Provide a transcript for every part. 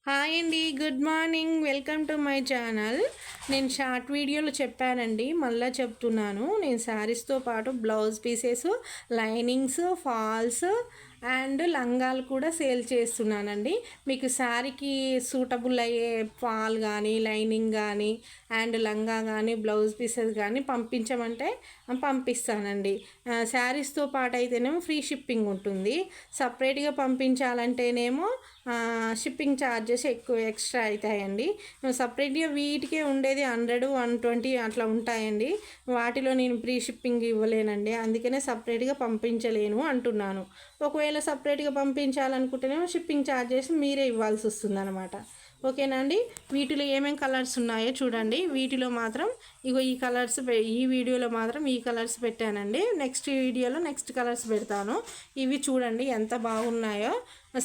Hi అండి, good morning. Welcome to my channel. నేను short వీడియోలో చెప్పానండి, మళ్ళీ చెప్తున్నాను. నేను శారీస్తో పాటు blouse pieces, linings, falls and లంగాలు కూడా సేల్ చేస్తున్నానండి. మీకు శారీకి సూటబుల్ అయ్యే ఫాల్ కానీ, లైనింగ్ కానీ అండ్ లంగా కానీ, బ్లౌజ్ పీసెస్ కానీ పంపించమంటే పంపిస్తానండి. శారీస్తో పాటు అయితేనేమో ఫ్రీ షిప్పింగ్ ఉంటుంది. సపరేట్గా పంపించాలంటేనేమో షిప్పింగ్ ఛార్జెస్ ఎక్కువ ఎక్స్ట్రా అవుతాయండి. సపరేట్గా వీటికే ఉండేది 100, 120 అట్లా ఉంటాయండి. వాటిలో నేను ఫ్రీ షిప్పింగ్ ఇవ్వలేనండి, అందుకనే సపరేట్గా పంపించలేను అంటున్నాను. ఒకవేళ సపరేట్గా పంపించాలనుకుంటేనేమో షిప్పింగ్ ఛార్జెస్ మీరే ఇవ్వాల్సి వస్తుంది అనమాట. ఓకేనా అండి. వీటిలో ఏమేమి కలర్స్ ఉన్నాయో చూడండి. వీటిలో మాత్రం ఇగో ఈ కలర్స్, ఈ వీడియోలో మాత్రం ఈ కలర్స్ పెట్టానండి. నెక్స్ట్ వీడియోలో నెక్స్ట్ కలర్స్ పెడతాను. ఇవి చూడండి ఎంత బాగున్నాయో.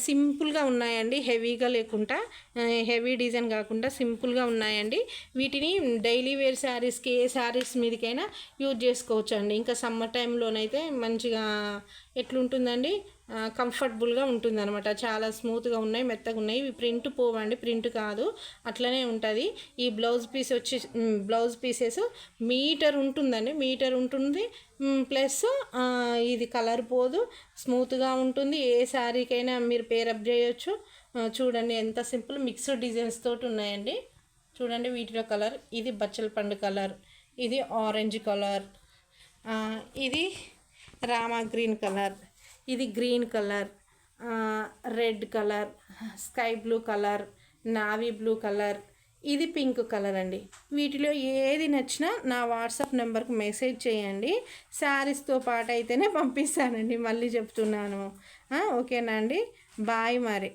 సింపుల్గా ఉన్నాయండి, హెవీగా లేకుండా, హెవీ డిజైన్ కాకుండా సింపుల్గా ఉన్నాయండి. వీటిని డైలీ వేర్ శారీస్కి, ఏ శారీస్ మీదకైనా యూజ్ చేసుకోవచ్చు అండి. ఇంకా సమ్మర్ టైంలోనైతే మంచిగా ఎట్లుంటుందండి, కంఫర్టబుల్గా ఉంటుంది అనమాట. చాలా స్మూత్గా ఉన్నాయి, మెత్తగా ఉన్నాయి. ఇవి ప్రింట్ పోవండి, ప్రింట్ కాదు, అట్లనే ఉంటుంది. ఈ బ్లౌజ్ పీస్ వచ్చి బ్లౌజ్ పీసెస్ మీటర్ ఉంటుందండి, మీటర్ ఉంటుంది. ప్లస్ ఇది కలర్ పోదు, స్మూత్గా ఉంటుంది. ఏ శారీకైనా మీరు పేరప్ చేయొచ్చు. చూడండి ఎంత సింపుల్, మిక్స్డ్ డిజైన్స్ తోటి ఉన్నాయండి. చూడండి వీటిలో కలర్, ఇది బచ్చల పండు కలర్, ఇది ఆరెంజ్ కలర్, ఇది రామా గ్రీన్ కలర్, ఇది green colour, red colour, sky blue colour, navy blue colour, ఇది పింక్ కలర్ అండి. వీటిలో ఏది నచ్చినా నా వాట్సాప్ నెంబర్కి మెసేజ్ చేయండి. శారీస్తో పాటు అయితేనే పంపిస్తానండి, మళ్ళీ చెప్తున్నాను. ఓకేనా అండి, బాయ్ మరి.